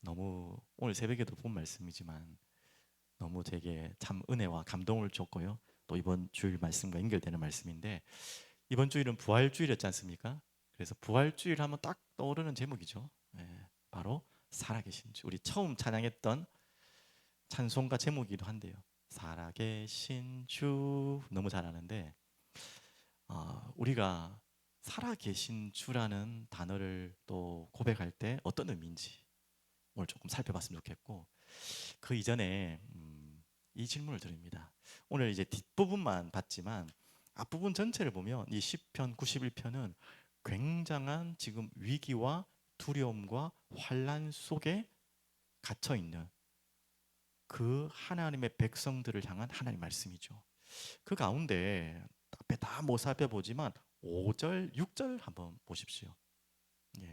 너무 오늘 새벽에도 본 말씀이지만 너무 되게 참 은혜와 감동을 줬고요. 또 이번 주일 말씀과 연결되는 말씀인데 이번 주일은 부활주일이었지 않습니까? 그래서 부활주일 하면 딱 떠오르는 제목이죠. 바로 살아계신 주. 우리 처음 찬양했던 찬송가 제목이기도 한데요. 살아계신 주 너무 잘 아는데 우리가 살아계신 주라는 단어를 또 고백할 때 어떤 의미인지 오늘 조금 살펴봤으면 좋겠고 그 이전에 이 질문을 드립니다. 오늘 이제 뒷부분만 봤지만 앞부분 전체를 보면 이 시편 91편은 굉장한 지금 위기와 두려움과 환란 속에 갇혀 있는 그 하나님의 백성들을 향한 하나님의 말씀이죠. 그 가운데 앞에 다 못 살펴보지만 5절, 6절 한번 보십시오.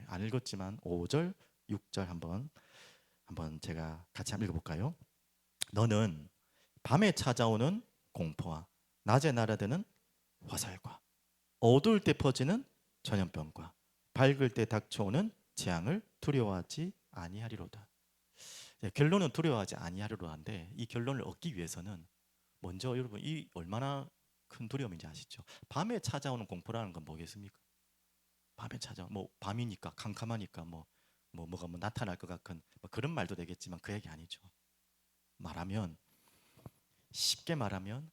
안 읽었지만 5절, 6절 한번 제가 같이 한번 읽어볼까요? 너는 밤에 찾아오는 공포와 낮에 날아드는 화살과 어두울 때 퍼지는 전염병과 밝을 때 닥쳐오는 재앙을 두려워하지 아니하리로다. 결론은 두려워하지 아니하리로다인데 이 결론을 얻기 위해서는 먼저 여러분 이 얼마나 큰 두려움인지 아시죠? 밤에 찾아오는 공포라는 건 뭐겠습니까? 밤에 찾아오 뭐 밤이니까 캄캄하니까 뭐가 나타날 것 같은 뭐 그런 말도 되겠지만 그 얘기 아니죠. 말하면 쉽게 말하면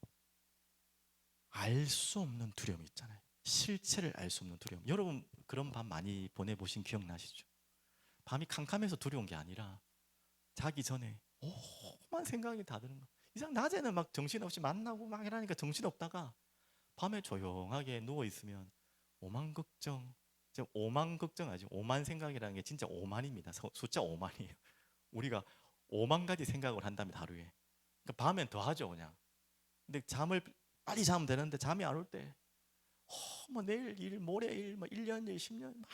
알 수 없는 두려움이 있잖아요. 실체를 알 수 없는 두려움. 여러분 그런 밤 많이 보내보신 기억나시죠? 밤이 캄캄해서 두려운 게 아니라 자기 전에 오만 생각이 다 드는 거. 이상 낮에는 막 정신없이 만나고 막 이러니까 정신없다가 밤에 조용하게 누워 있으면 오만 걱정. 오만 걱정하지. 오만 생각이라는 게 진짜 오만입니다. 숫자 오만이에요. 우리가 오만 가지 생각을 한다면 하루에. 그러니까 밤엔 더 하죠 그냥. 근데 잠을 빨리 자면 되는데 잠이 안 올 때, 뭐 내일 일, 모레 일, 뭐 1년 일, 10년 막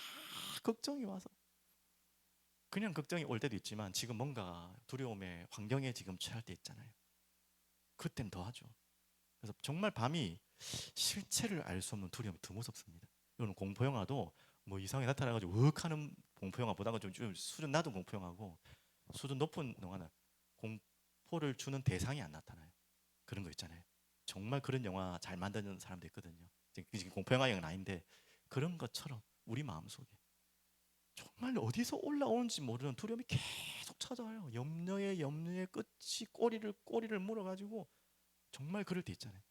걱정이 와서 그냥 걱정이 올 때도 있지만 지금 뭔가 두려움의 환경에 지금 처할 때 있잖아요. 그땐 더 하죠. 그래서 정말 밤이 실체를 알 수 없는 두려움이 더 무섭습니다. 이거는 공포 영화도 뭐 이상하게 나타나가지고 으악하는 공포 영화보다가 좀 수준 낮은 공포 영화고 수준 높은 영화는 공포를 주는 대상이 안 나타나요. 그런 거 있잖아요. 정말 그런 영화 잘 만드는 사람도 있거든요. 지금 공포 영화는 아닌데 그런 것처럼 우리 마음속에 정말 어디서 올라오는지 모르는 두려움이 계속 찾아와요. 염려의 끝이 꼬리를 물어가지고 정말 그럴 때 있잖아요.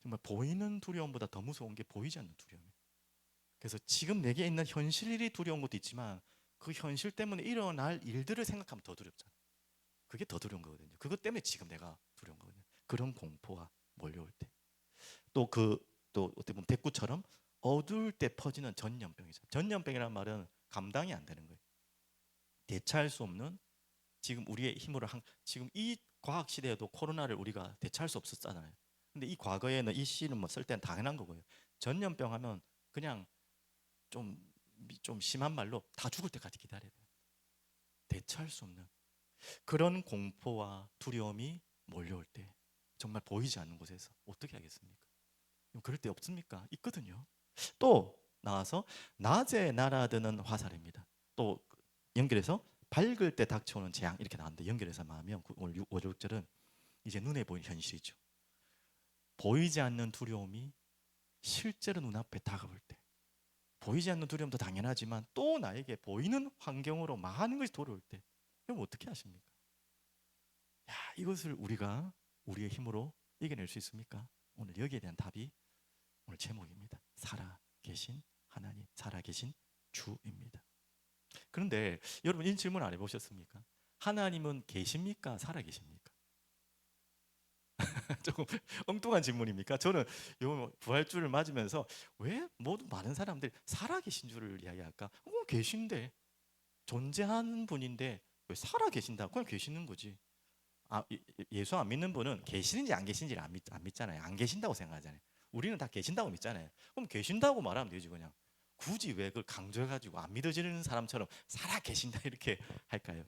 정말 보이는 두려움보다 더 무서운 게 보이지 않는 두려움이에요. 그래서 지금 내게 있는 현실이 두려운 것도 있지만 그 현실 때문에 일어날 일들을 생각하면 더 두렵잖아요. 그게 더 두려운 거거든요. 그것 때문에 지금 내가 두려운 거거든요. 그런 공포가 몰려올 때. 또 어떻게 보면 대꾸처럼 어두울 때 퍼지는 전염병이죠. 전염병이라는 말은 감당이 안 되는 거예요. 대처할 수 없는 지금 우리의 힘으로 지금 이 과학 시대에도 코로나를 우리가 대처할 수 없었잖아요. 근데 이 과거에는 이 씨는 뭐 쓸 때는 당연한 거고요. 전염병 하면 그냥 좀, 좀 심한 말로 다 죽을 때까지 기다려야 돼요. 대처할 수 없는 그런 공포와 두려움이 몰려올 때 정말 보이지 않는 곳에서 어떻게 하겠습니까? 그럴 때 없습니까? 있거든요. 또 나와서 낮에 날아드는 화살입니다. 또 연결해서 밝을 때 닥쳐오는 재앙 이렇게 나왔는데 연결해서 말하면 오늘 5, 6절은 이제 눈에 보이는 현실이죠. 보이지 않는 두려움이 실제로 눈앞에 다가올 때 보이지 않는 두려움도 당연하지만 또 나에게 보이는 환경으로 많은 것이 돌아올 때 그럼 어떻게 하십니까? 이것을 우리가 우리의 힘으로 이겨낼 수 있습니까? 오늘 여기에 대한 답이 오늘 제목입니다. 살아계신 하나님, 살아계신 주입니다. 그런데 여러분 이 질문 안 해보셨습니까? 하나님은 계십니까? 살아계십니까? 조금 엉뚱한 질문입니까? 저는 요 부활주를 맞으면서 왜 모두 많은 사람들이 살아계신 주를 이야기할까? 계신데 존재하는 분인데 왜 살아계신다? 그냥 계시는 거지. 예수 안 믿는 분은 계시는지 안 계신지를 안 믿잖아요. 안 계신다고 생각하잖아요. 우리는 다 계신다고 믿잖아요. 그럼 계신다고 말하면 되지 그냥. 굳이 왜 그걸 강조해가지고 안 믿어지는 사람처럼 살아 계신다 이렇게 할까요?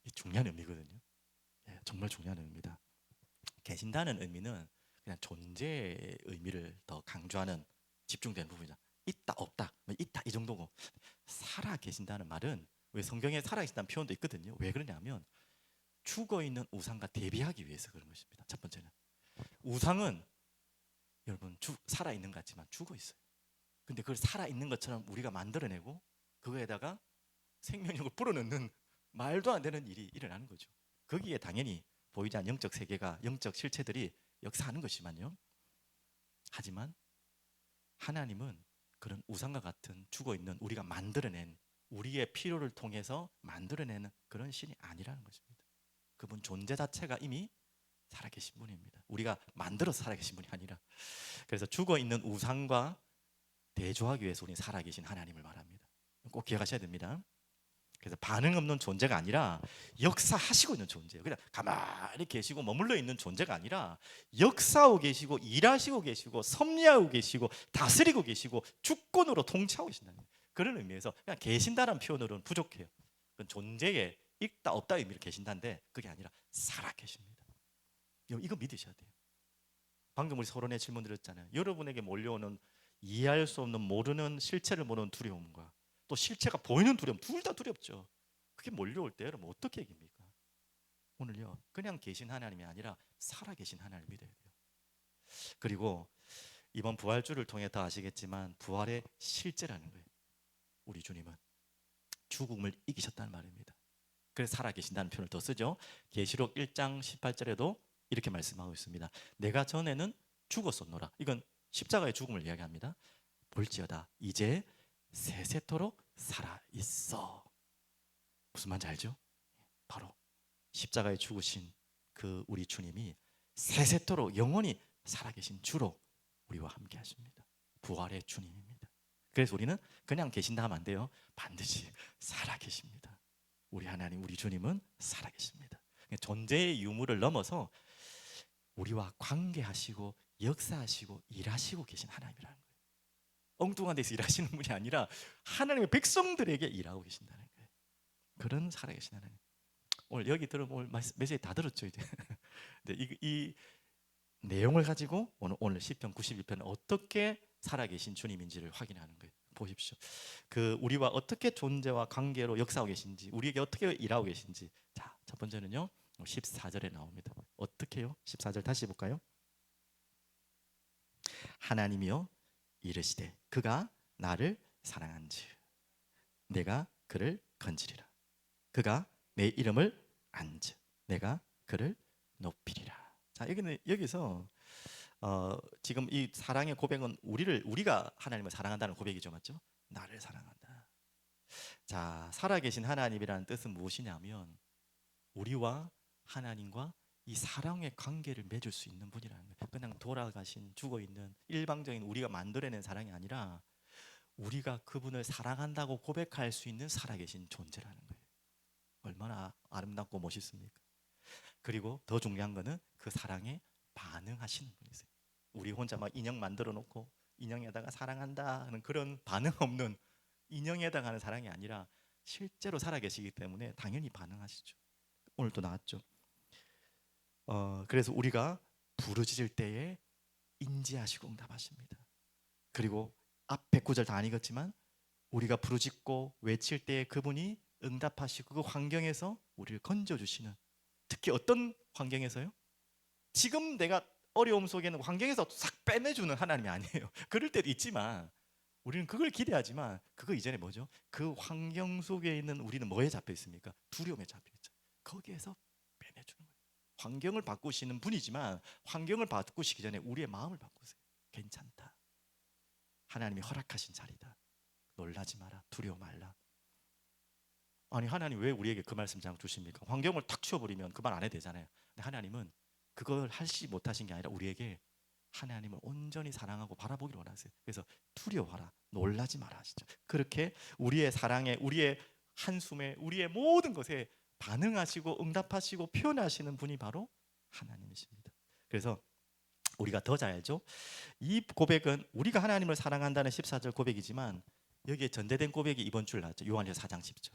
이 중요한 의미거든요. 정말 중요한 의미다. 계신다는 의미는 그냥 존재의 의미를 더 강조하는 집중된 부분이죠. 있다 없다 뭐 있다 이 정도고 살아 계신다는 말은 왜 성경에 살아계신다는 표현도 있거든요. 왜 그러냐면 죽어있는 우상과 대비하기 위해서 그런 것입니다. 첫 번째는 우상은 여러분 살아있는 것 같지만 죽어있어요. 근데 그걸 살아있는 것처럼 우리가 만들어내고 그거에다가 생명력을 불어넣는 말도 안 되는 일이 일어나는 거죠. 거기에 당연히 보이지 않는 영적 세계가, 영적 실체들이 역사하는 것이지만요. 하지만 하나님은 그런 우상과 같은 죽어있는 우리가 만들어낸, 우리의 필요를 통해서 만들어내는 그런 신이 아니라는 것입니다. 그분 존재 자체가 이미 살아계신 분입니다. 우리가 만들어서 살아계신 분이 아니라. 그래서 죽어있는 우상과 대조하기 위해서 우리는 살아계신 하나님을 말합니다. 꼭 기억하셔야 됩니다. 그래서 반응 없는 존재가 아니라 역사하시고 있는 존재예요. 그냥 가만히 계시고 머물러 있는 존재가 아니라 역사하고 계시고 일하시고 계시고 섭리하고 계시고 다스리고 계시고 주권으로 통치하고 계신다는 거예요. 그런 의미에서 그냥 계신다는 표현으로는 부족해요. 그건 존재에 있다 없다 의미로 계신다인데 그게 아니라 살아 계십니다. 이거 믿으셔야 돼요. 방금 우리 서론에 질문 드렸잖아요. 여러분에게 몰려오는 이해할 수 없는 모르는 실체를 모르는 두려움과 또 실체가 보이는 두려움, 둘 다 두렵죠. 그게 몰려올 때 여러분 어떻게 이깁니까? 오늘요 그냥 계신 하나님이 아니라 살아계신 하나님을 믿어야 돼요. 그리고 이번 부활주를 통해 더 아시겠지만 부활의 실제라는 거예요. 우리 주님은 죽음을 이기셨다는 말입니다. 그래서 살아계신다는 표현을 더 쓰죠. 계시록 1장 18절에도 이렇게 말씀하고 있습니다. 내가 전에는 죽었었노라. 이건 십자가의 죽음을 이야기합니다. 볼지어다 이제 세세토록 살아있어. 무슨 말인지 알죠? 바로 십자가에 죽으신 그 우리 주님이 세세토록 영원히 살아계신 주로 우리와 함께 하십니다. 부활의 주님입니다. 그래서 우리는 그냥 계신다 하면 안 돼요. 반드시 살아계십니다. 우리 하나님, 우리 주님은 살아계십니다. 존재의 유무를 넘어서 우리와 관계하시고 역사하시고 일하시고 계신 하나님이라는 거예요. 엉뚱한 데서 일하시는 분이 아니라 하나님의 백성들에게 일하고 계신다는 거예요. 그런 살아계신 하나님. 오늘 여기 들으면 오늘 메시지 다 들었죠 이제. 근데 이 내용을 가지고 오늘 시편 91편은 어떻게 살아계신 주님인지를 확인하는 거예요. 보십시오. 그 우리와 어떻게 존재와 관계로 역사하고 계신지, 우리에게 어떻게 일하고 계신지. 자, 첫 번째는요. 14절에 나옵니다. 어떻게요? 14절 다시 볼까요? 하나님이요 이르시되 그가 나를 사랑한즉 내가 그를 건지리라. 그가 내 이름을 안즉 내가 그를 높이리라. 자, 여기서 지금 이 사랑의 고백은 우리가 하나님을 사랑한다는 고백이죠, 맞죠? 나를 사랑한다. 자, 살아계신 하나님이라는 뜻은 무엇이냐면 우리와 하나님과 이 사랑의 관계를 맺을 수 있는 분이라는 거예요. 그냥 돌아가신 죽어있는 일방적인 우리가 만들어낸 사랑이 아니라 우리가 그분을 사랑한다고 고백할 수 있는 살아계신 존재라는 거예요. 얼마나 아름답고 멋있습니까? 그리고 더 중요한 거는 그 사랑에 반응하시는 분이세요. 우리 혼자 막 인형 만들어 놓고 인형에다가 사랑한다 하는 그런 반응 없는 인형에다가 하는 사랑이 아니라 실제로 살아계시기 때문에 당연히 반응하시죠. 오늘 또 나왔죠. 그래서 우리가 부르짖을 때에 인지하시고 응답하십니다. 그리고 앞 109절 다 안 읽었지만 우리가 부르짖고 외칠 때에 그분이 응답하시고 그 환경에서 우리를 건져주시는, 특히 어떤 환경에서요? 지금 내가 어려움 속에는 환경에서 싹 빼내주는 하나님이 아니에요. 그럴 때도 있지만 우리는 그걸 기대하지만 그거 이전에 뭐죠? 그 환경 속에 있는 우리는 뭐에 잡혀 있습니까? 두려움에 잡혀 있죠. 거기에서 빼내주는 거예요. 환경을 바꾸시는 분이지만 환경을 바꾸시기 전에 우리의 마음을 바꾸세요. 괜찮다. 하나님이 허락하신 자리다. 놀라지 마라. 두려워 말라. 아니 하나님 왜 우리에게 그 말씀 장 주십니까? 환경을 탁 치워버리면 그 말 안 해도 되잖아요. 근데 하나님은 그걸 하시 못하신 게 아니라 우리에게 하나님을 온전히 사랑하고 바라보기를 원하세요. 그래서 두려워하라, 놀라지 마라 하시죠. 그렇게 우리의 사랑에, 우리의 한숨에, 우리의 모든 것에 반응하시고 응답하시고 표현하시는 분이 바로 하나님이십니다. 그래서 우리가 더 잘 알죠. 이 고백은 우리가 하나님을 사랑한다는 14절 고백이지만 여기에 전제된 고백이 이번 줄 나왔죠. 요한일서 4장 10절.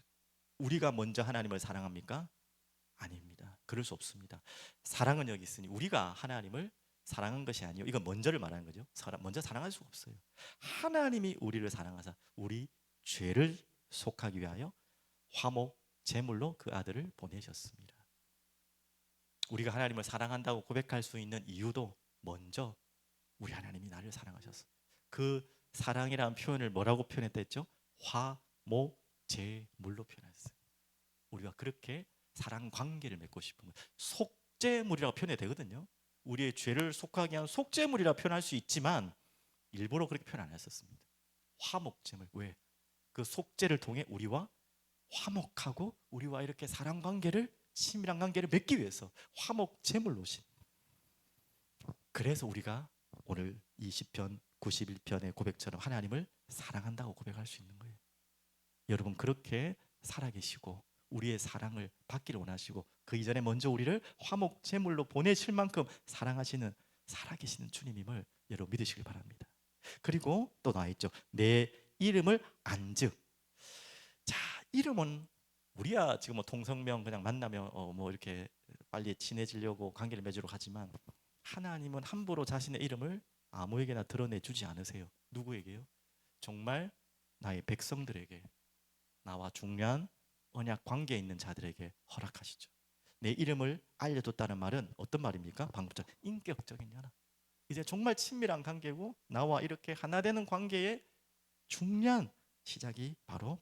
우리가 먼저 하나님을 사랑합니까? 아닙니다. 그럴 수 없습니다. 사랑은 여기 있으니 우리가 하나님을 사랑한 것이 아니요. 이건 먼저를 말하는 거죠. 먼저 사랑할 수가 없어요. 하나님이 우리를 사랑하사 우리 죄를 속하기 위하여 화목 제물로 그 아들을 보내셨습니다. 우리가 하나님을 사랑한다고 고백할 수 있는 이유도 먼저 우리 하나님이 나를 사랑하셨어. 그 사랑이라는 표현을 뭐라고 표현했다 했죠? 화목 제물로 표현했어요. 우리가 그렇게 사랑 관계를 맺고 싶은 거예요. 속죄물이라고 표현해야 되거든요. 우리의 죄를 속하게 한 속죄물이라 표현할 수 있지만 일부러 그렇게 표현 안 했었습니다. 화목제물. 왜? 그 속죄를 통해 우리와 화목하고 우리와 이렇게 사랑 관계를, 친밀한 관계를 맺기 위해서 화목제물로 오신. 그래서 우리가 오늘 20편 91편의 고백처럼 하나님을 사랑한다고 고백할 수 있는 거예요. 여러분 그렇게 살아계시고 우리의 사랑을 받기를 원하시고 그 이전에 먼저 우리를 화목제물로 보내실 만큼 사랑하시는 살아계시는 주님임을 여러분 믿으시길 바랍니다. 그리고 또 나와 있죠. 내 이름을 안즉. 자, 이름은 우리야 지금 뭐 통성명 그냥 만나면 뭐 이렇게 빨리 친해지려고 관계를 맺으러 가지만 하나님은 함부로 자신의 이름을 아무에게나 드러내주지 않으세요. 누구에게요? 정말 나의 백성들에게, 나와 중요한 언약 관계에 있는 자들에게 허락하시죠. 내 이름을 알려줬다는 말은 어떤 말입니까? 방금처럼 인격적인 연합. 이제 정말 친밀한 관계고 나와 이렇게 하나 되는 관계의 중요한 시작이 바로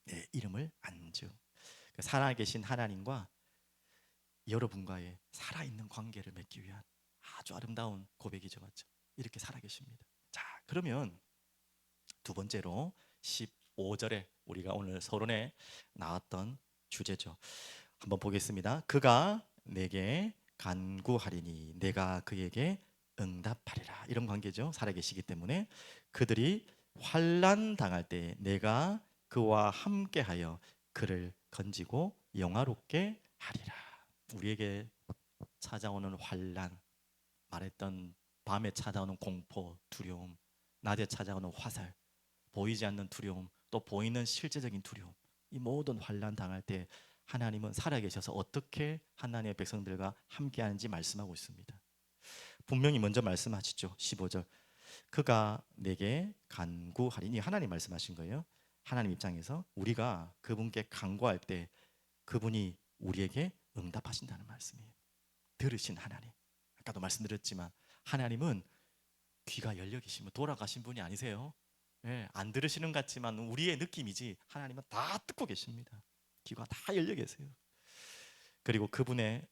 내 이름을 안즉. 살아계신 하나님과 여러분과의 살아있는 관계를 맺기 위한 아주 아름다운 고백이죠, 맞죠? 이렇게 살아계십니다. 자, 그러면 두 번째로 15절에 우리가 오늘 서론에 나왔던 주제죠. 한번 보겠습니다. 그가 내게 간구하리니 내가 그에게 응답하리라. 이런 관계죠. 살아계시기 때문에 그들이 환난 당할 때 내가 그와 함께하여 그를 건지고 영화롭게 하리라. 우리에게 찾아오는 환난, 말했던 밤에 찾아오는 공포, 두려움, 낮에 찾아오는 화살, 보이지 않는 두려움, 또 보이는 실제적인 두려움, 이 모든 환난 당할 때 하나님은 살아계셔서 어떻게 하나님의 백성들과 함께하는지 말씀하고 있습니다. 분명히 먼저 말씀하시죠. 15절 그가 내게 간구하리니, 하나님 말씀하신 거예요. 하나님 입장에서 우리가 그분께 간구할 때 그분이 우리에게 응답하신다는 말씀이에요. 들으신 하나님. 아까도 말씀드렸지만 하나님은 귀가 열려 계시면 돌아가신 분이 아니세요. 예, 안 들으시는 것 같지만 우리의 느낌이지 하나님은 다 듣고 계십니다. 귀가 다 열려 계세요. 그리고 그분의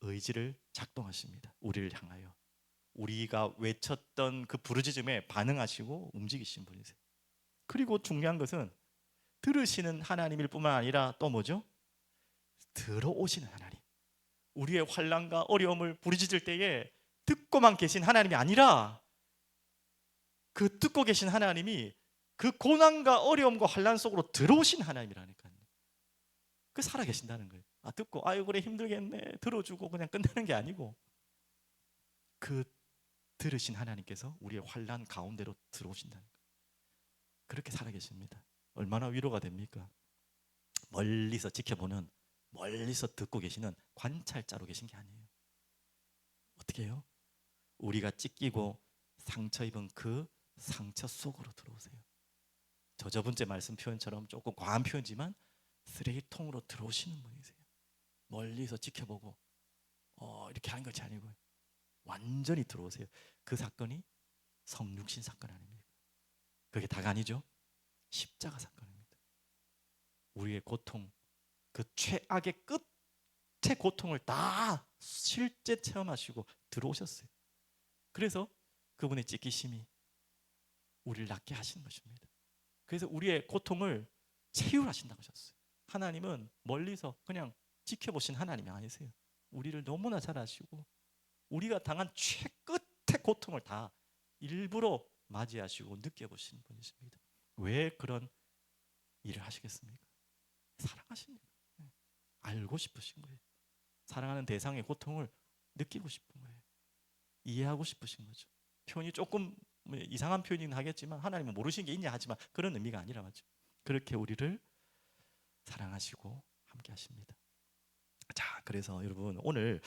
의지를 작동하십니다. 우리를 향하여. 우리가 외쳤던 그 부르짖음에 반응하시고 움직이신 분이세요. 그리고 중요한 것은 들으시는 하나님일 뿐만 아니라 또 뭐죠? 들어오시는 하나님. 우리의 환난과 어려움을 부르짖을 때에 듣고만 계신 하나님이 아니라 그 듣고 계신 하나님이 그 고난과 어려움과 환난 속으로 들어오신 하나님이라니까요. 그 살아 계신다는 거예요. 듣고 아유 그래 힘들겠네 들어주고 그냥 끝내는 게 아니고 그 들으신 하나님께서 우리의 환난 가운데로 들어오신다는 거예요. 그렇게 살아 계십니다. 얼마나 위로가 됩니까? 멀리서 지켜보는, 멀리서 듣고 계시는 관찰자로 계신 게 아니에요. 어떻게 해요? 우리가 찢기고 상처 입은 그 상처 속으로 들어오세요. 저번째 말씀 표현처럼 조금 과한 표현이지만 쓰레기통으로 들어오시는 분이세요. 멀리서 지켜보고 이렇게 하는 것이 아니고 완전히 들어오세요. 그 사건이 성육신 사건 아닙니까? 그게 다가 아니죠. 십자가 사건입니다. 우리의 고통, 그 최악의 끝의 고통을 다 실제 체험하시고 들어오셨어요. 그래서 그분의 찢기심이 우리를 낫게 하시는 것입니다. 그래서 우리의 고통을 치유하신다고 하셨어요. 하나님은 멀리서 그냥 지켜보신 하나님이 아니세요. 우리를 너무나 잘 아시고 우리가 당한 최끝의 고통을 다 일부러 맞이하시고 느껴보시는 분이십니다. 왜 그런 일을 하시겠습니까? 사랑하십니다. 알고 싶으신 거예요. 사랑하는 대상의 고통을 느끼고 싶은 거예요. 이해하고 싶으신 거죠. 표현이 조금 이상한 표현이긴 하겠지만 하나님은 모르시는 게 있냐 하지만 그런 의미가 아니라 맞죠. 그렇게 우리를 사랑하시고 함께 하십니다. 자, 그래서 여러분 오늘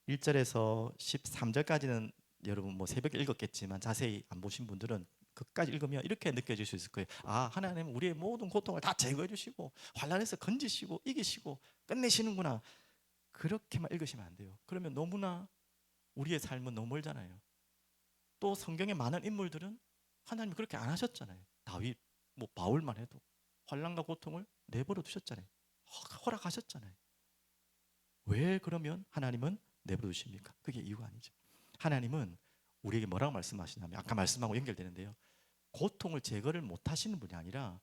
1절에서 13절까지는 여러분 뭐 새벽에 읽었겠지만 자세히 안 보신 분들은 끝까지 읽으면 이렇게 느껴질 수 있을 거예요. 아, 하나님은 우리의 모든 고통을 다 제거해 주시고 환난에서 건지시고 이기시고 끝내시는구나. 그렇게만 읽으시면 안 돼요. 그러면 너무나 우리의 삶은 너무 멀잖아요. 또 성경의 많은 인물들은 하나님이 그렇게 안 하셨잖아요. 다윗, 뭐 바울만 해도 환난과 고통을 내버려 두셨잖아요. 허락하셨잖아요. 왜 그러면 하나님은 내버려 두십니까? 그게 이유가 아니죠. 하나님은 우리에게 뭐라고 말씀하시냐면 아까 말씀하고 연결되는데요. 고통을 제거를 못 하시는 분이 아니라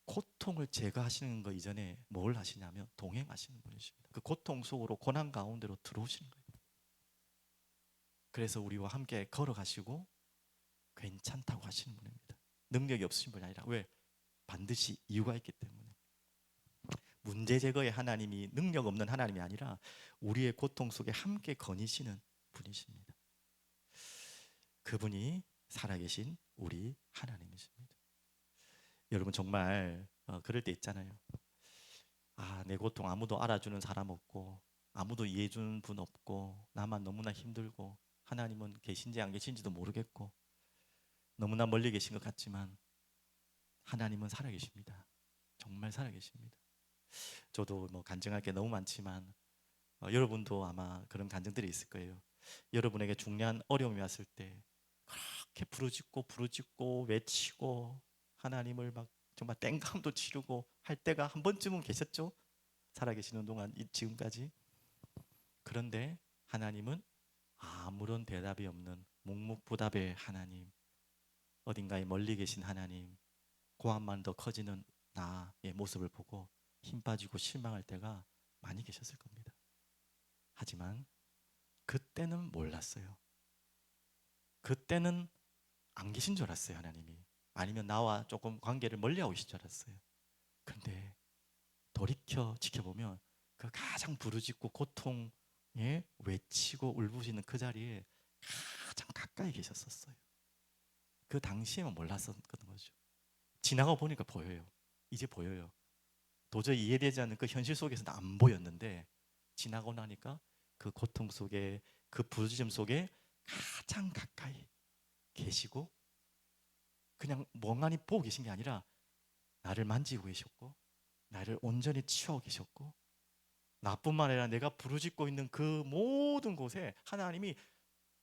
고통을 제거하시는 거 이전에 뭘 하시냐면 동행하시는 분이십니다. 그 고통 속으로 고난 가운데로 들어오시는 거예요. 그래서 우리와 함께 걸어가시고 괜찮다고 하시는 분입니다. 능력이 없으신 분이 아니라 왜? 반드시 이유가 있기 때문에. 문제 제거의 하나님이 능력 없는 하나님이 아니라 우리의 고통 속에 함께 거니시는 분이십니다. 그분이 살아계신 우리 하나님이십니다. 여러분 정말 그럴 때 있잖아요. 아, 내 고통 아무도 알아주는 사람 없고 아무도 이해해주는 분 없고 나만 너무나 힘들고 하나님은 계신지 안 계신지도 모르겠고 너무나 멀리 계신 것 같지만 하나님은 살아계십니다. 정말 살아계십니다. 저도 뭐 간증할 게 너무 많지만 여러분도 아마 그런 간증들이 있을 거예요. 여러분에게 중요한 어려움이 왔을 때 그렇게 부르짖고 외치고 하나님을 막 정말 땡감도 치르고 할 때가 한 번쯤은 계셨죠? 살아계시는 동안 지금까지. 그런데 하나님은 아무런 대답이 없는 묵묵부답의 하나님, 어딘가에 멀리 계신 하나님, 고함만 더 커지는 나의 모습을 보고 힘 빠지고 실망할 때가 많이 계셨을 겁니다. 하지만 그때는 몰랐어요. 그때는 안 계신 줄 알았어요, 하나님이. 아니면 나와 조금 관계를 멀리하고 계신 줄 알았어요. 그런데 돌이켜 지켜보면 그 가장 부르짖고 고통에 외치고 울부짖는 그 자리에 가장 가까이 계셨었어요. 그 당시에만 몰랐었던 거죠. 지나가 보니까 보여요. 이제 보여요. 도저히 이해되지 않는 그 현실 속에서는 안 보였는데 지나고 나니까 그 고통 속에 그 부르짖음 속에 가장 가까이 계시고 그냥 멍하니 보고 계신 게 아니라 나를 만지고 계셨고 나를 온전히 치유하고 계셨고 나뿐만 아니라 내가 부르짖고 있는 그 모든 곳에 하나님이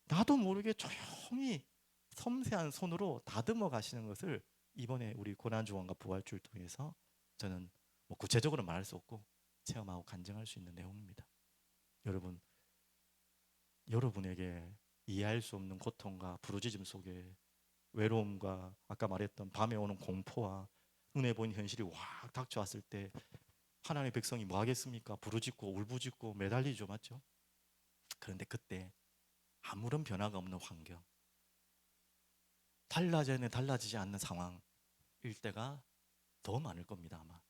나도 모르게 조용히 섬세한 손으로 다듬어 가시는 것을 이번에 우리 고난주간과 부활주를 통해서 저는 뭐 구체적으로 말할 수 없고 체험하고 간증할 수 있는 내용입니다. 여러분, 여러분에게 이해할 수 없는 고통과 부르짖음 속에 외로움과 아까 말했던 밤에 오는 공포와 눈에 보이는 현실이 확 닥쳐왔을 때 하나님의 백성이 뭐 하겠습니까? 부르짖고 울부짖고 매달리죠, 맞죠? 그런데 그때 아무런 변화가 없는 환경, 달라지지 않는 상황일 때가 더 많을 겁니다, 아마.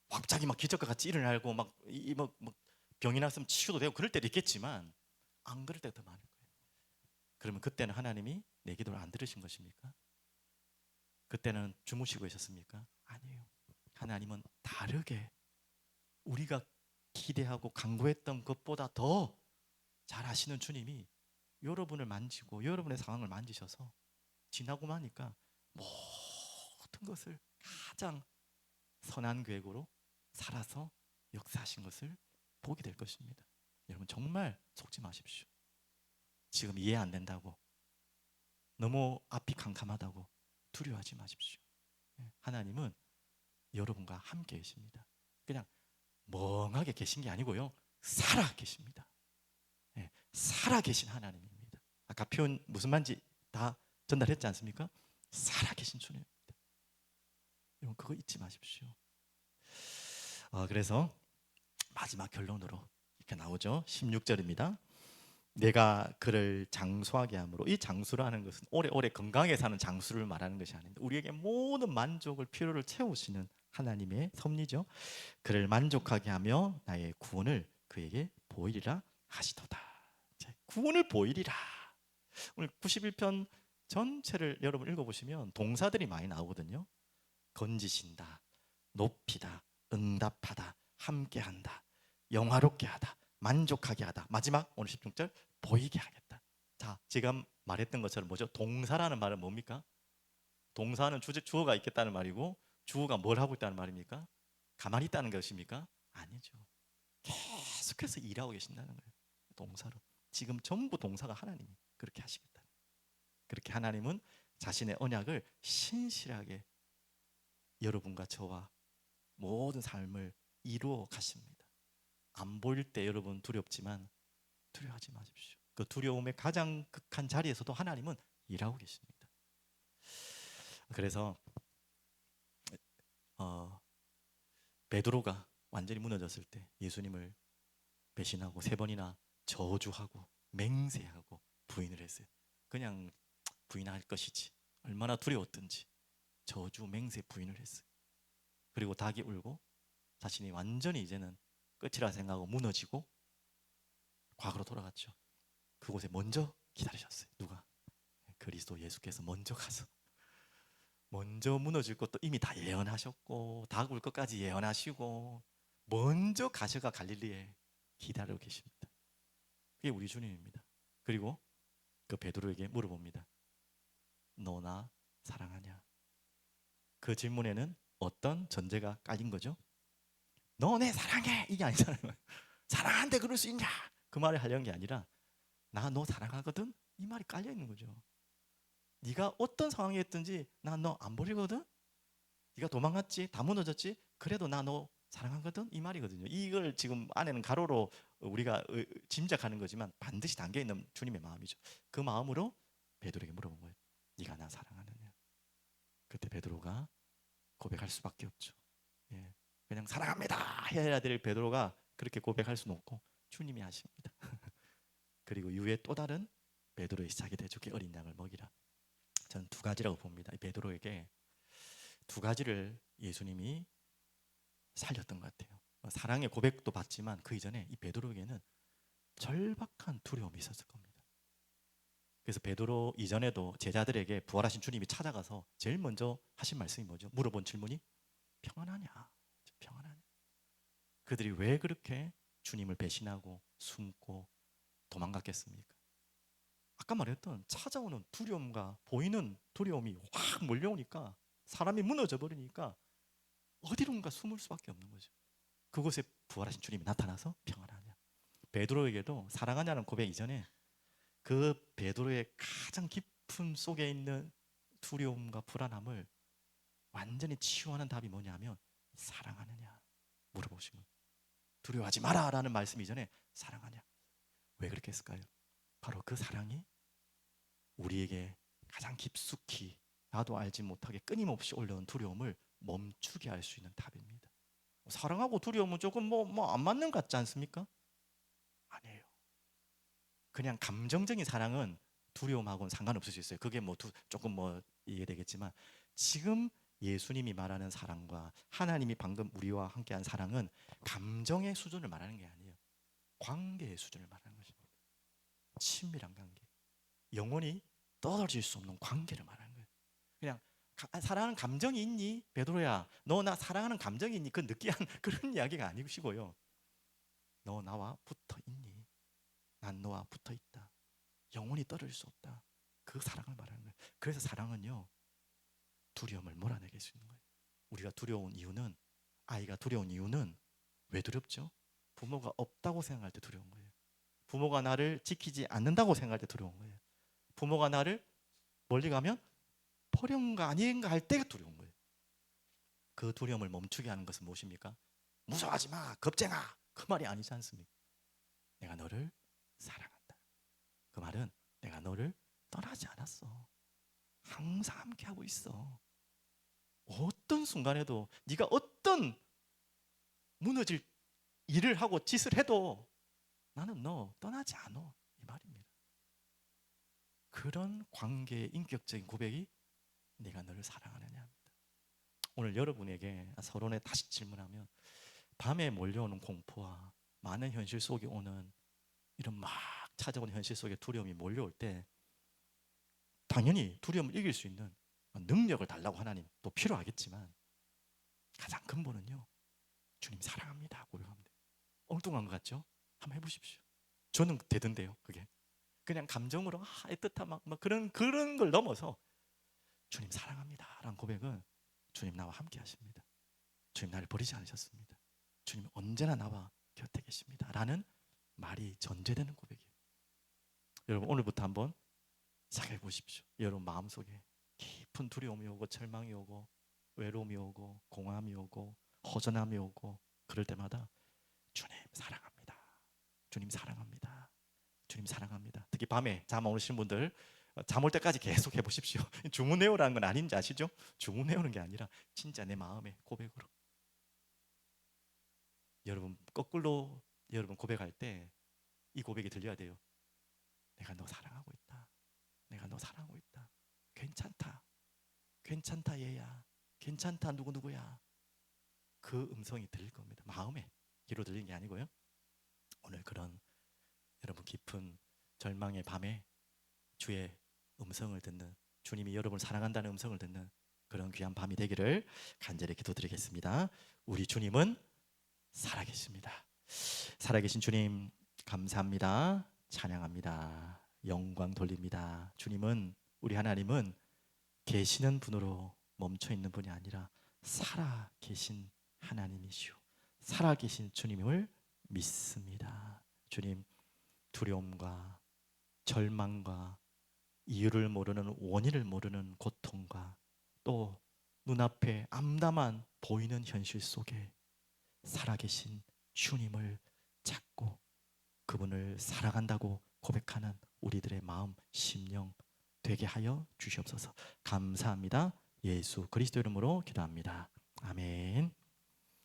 갑자기 막 기적과 같이 일어나고 막 병이 났으면 치유도 되고 그럴 때도 있겠지만 안 그럴 때가 더 많을 거예요. 그러면 그때는 하나님이 내 기도를 안 들으신 것입니까? 그때는 주무시고 계셨습니까? 아니에요. 하나님은 다르게 우리가 기대하고 간구했던 것보다 더 잘하시는 주님이 여러분을 만지고 여러분의 상황을 만지셔서 지나고 나니까 모든 것을 가장 선한 계획으로 살아서 역사하신 것을 보게 될 것입니다. 여러분 정말 속지 마십시오. 지금 이해 안 된다고 너무 앞이 캄캄하다고 두려워하지 마십시오. 하나님은 여러분과 함께 계십니다. 그냥 멍하게 계신 게 아니고요. 살아 계십니다. 살아 계신 하나님입니다. 아까 표현 무슨 말인지 다 전달했지 않습니까? 살아 계신 주님입니다. 여러분 그거 잊지 마십시오. 그래서 마지막 결론으로 이렇게 나오죠. 16절입니다. 내가 그를 장수하게 함으로, 이 장수라는 것은 오래오래 건강하게 사는 장수를 말하는 것이 아닙니다. 우리에게 모든 만족을 필요를 채우시는 하나님의 섭리죠. 그를 만족하게 하며 나의 구원을 그에게 보이리라 하시도다. 구원을 보이리라. 오늘 91편 전체를 여러분 읽어보시면 동사들이 많이 나오거든요. 건지신다, 높이다, 응답하다, 함께한다, 영화롭게 하다, 만족하게 하다. 마지막 오늘 16절 보이게 하겠다. 자, 지금 말했던 것처럼 뭐죠? 동사라는 말은 뭡니까? 동사는 주어가 있겠다는 말이고 주어가 뭘 하고 있다는 말입니까? 가만히 있다는 것입니까? 아니죠. 계속해서 일하고 계신다는 거예요. 동사로. 지금 전부 동사가 하나님이 그렇게 하시겠다. 그렇게 하나님은 자신의 언약을 신실하게 여러분과 저와 모든 삶을 이루어 가십니다. 안 보일 때 여러분 두렵지만 두려워하지 마십시오. 그 두려움의 가장 극한 자리에서도 하나님은 일하고 계십니다. 그래서 베드로가 완전히 무너졌을 때 예수님을 배신하고 3번이나 저주하고 맹세하고 부인을 했어요. 그냥 부인할 것이지 얼마나 두려웠던지 저주 맹세 부인을 했어요. 그리고 닭이 울고 자신이 완전히 이제는 끝이라 생각하고 무너지고 과거로 돌아갔죠. 그곳에 먼저 기다리셨어요. 누가? 그리스도 예수께서 먼저 가서 먼저 무너질 것도 이미 다 예언하셨고 닭 울 것까지 예언하시고 먼저 가셔가 갈릴리에 기다리고 계십니다. 그게 우리 주님입니다. 그리고 그 베드로에게 물어봅니다. 너 나 사랑하냐? 그 질문에는 어떤 전제가 깔린 거죠? 너 내 사랑해! 이게 아니잖아요. 사랑한데 그럴 수 있냐? 그 말을 하려는 게 아니라 나 너 사랑하거든? 이 말이 깔려 있는 거죠. 네가 어떤 상황이 있든지 나 너 안 버리거든? 네가 도망갔지? 다 무너졌지? 그래도 나 너 사랑하거든? 이 말이거든요. 이걸 지금 안에는 가로로 우리가 짐작하는 거지만 반드시 담겨있는 주님의 마음이죠. 그 마음으로 베드로에게 물어본 거예요. 네가 나 사랑하느냐? 그때 베드로가 고백할 수밖에 없죠. 예. 그냥 사랑합니다 해야 될 베드로가 그렇게 고백할 수는 없고 주님이 하십니다. 그리고 이후에 또 다른 베드로의 시작이 되죠. 어린 양을 먹이라. 저는 2가지라고 봅니다. 베드로에게 2가지를 예수님이 살렸던 것 같아요. 사랑의 고백도 받지만 그 이전에 이 베드로에게는 절박한 두려움이 있었을 겁니다. 그래서 베드로 이전에도 제자들에게 부활하신 주님이 찾아가서 제일 먼저 하신 말씀이 뭐죠? 물어본 질문이 평안하냐? 평안하냐? 그들이 왜 그렇게 주님을 배신하고 숨고 도망갔겠습니까? 아까 말했던 찾아오는 두려움과 보이는 두려움이 확 몰려오니까 사람이 무너져 버리니까 어디론가 숨을 수밖에 없는 거죠. 그곳에 부활하신 주님이 나타나서 평안하냐? 베드로에게도 사랑하냐는 고백 이전에 그 베드로의 가장 깊은 속에 있는 두려움과 불안함을 완전히 치유하는 답이 뭐냐면 사랑하느냐 물어보시면 두려워하지 마라 라는 말씀 이전에 사랑하냐? 왜 그렇게 했을까요? 바로 그 사랑이 우리에게 가장 깊숙이 나도 알지 못하게 끊임없이 올라온 두려움을 멈추게 할 수 있는 답입니다. 사랑하고 두려움은 조금 안 맞는 것 같지 않습니까? 아니에요. 그냥 감정적인 사랑은 두려움하고는 상관없을 수 있어요. 그게 조금 이해되겠지만 지금 예수님이 말하는 사랑과 하나님이 방금 우리와 함께한 사랑은 감정의 수준을 말하는 게 아니에요. 관계의 수준을 말하는 것입니다. 친밀한 관계, 영원히 떨어질 수 없는 관계를 말하는 거예요. 그냥 사랑하는 감정이 있니? 베드로야, 너 나 사랑하는 감정이 있니? 그 느끼한 그런 이야기가 아니시고요. 너 나와 붙어 있니? 난 너와 붙어 있다. 영원히 떨어질 수 없다. 그 사랑을 말하는 거예요. 그래서 사랑은요, 두려움을 몰아내게 수 있는 거예요. 우리가 두려운 이유는, 아이가 두려운 이유는 왜 두렵죠? 부모가 없다고 생각할 때 두려운 거예요. 부모가 나를 지키지 않는다고 생각할 때 두려운 거예요. 부모가 나를 멀리 가면 버린가 아닌가 할 때 두려운 거예요. 그 두려움을 멈추게 하는 것은 무엇입니까? 무서워하지 마, 겁쟁아. 그 말이 아니지 않습니까? 내가 너를 사랑한다. 그 말은 내가 너를 떠나지 않았어. 항상 함께하고 있어. 어떤 순간에도 네가 어떤 무너질 일을 하고 짓을 해도 나는 너 떠나지 않아. 이 말입니다. 그런 관계의 인격적인 고백이 내가 너를 사랑하느냐 합니다. 오늘 여러분에게 서론에 다시 질문하면 밤에 몰려오는 공포와 많은 현실 속에 오는 이런 막 찾아오는 현실 속에 두려움이 몰려올 때 당연히 두려움을 이길 수 있는 능력을 달라고 하나님 또 필요하겠지만 가장 근본은요, 주님 사랑합니다 고백하면 돼요. 엉뚱한 것 같죠? 한번 해보십시오. 저는 되던데요. 그게 그냥 감정으로 애틋한 막 그런 걸 넘어서 주님 사랑합니다 라는 고백은 주님 나와 함께 하십니다. 주님 나를 버리지 않으셨습니다. 주님 언제나 나와 곁에 계십니다 라는 말이 전제되는 고백이에요. 여러분 오늘부터 한번 시작해 보십시오. 여러분 마음속에 깊은 두려움이 오고 절망이 오고 외로움이 오고 공허함이 오고 허전함이 오고 그럴 때마다 주님 사랑합니다. 주님 사랑합니다. 주님 사랑합니다. 특히 밤에 잠 안 오시는 분들 잠 올 때까지 계속 해보십시오. 주문 외우라는 건 아닌지 아시죠? 주문 외우는 게 아니라 진짜 내 마음의 고백으로. 여러분 거꾸로 여러분 고백할 때 이 고백이 들려야 돼요. 내가 너 사랑하고 있다. 내가 너 사랑하고 있다. 괜찮다. 괜찮다 얘야. 괜찮다 누구누구야. 그 음성이 들릴 겁니다. 마음에 귀로 들리는 게 아니고요. 오늘 그런 여러분 깊은 절망의 밤에 주의 음성을 듣는, 주님이 여러분을 사랑한다는 음성을 듣는 그런 귀한 밤이 되기를 간절히 기도드리겠습니다. 우리 주님은 살아계십니다. 살아계신 주님 감사합니다. 찬양합니다. 영광 돌립니다. 주님은, 우리 하나님은 계시는 분으로 멈춰 있는 분이 아니라 살아계신 하나님이시오. 살아계신 주님을 믿습니다. 주님, 두려움과 절망과 이유를 모르는, 원인을 모르는 고통과 또 눈앞에 암담한 보이는 현실 속에 살아계신 주님을 찾고 그분을 사랑한다고 고백하는 우리들의 마음, 심령 되게 하여 주시옵소서. 감사합니다. 예수 그리스도 이름으로 기도합니다. 아멘.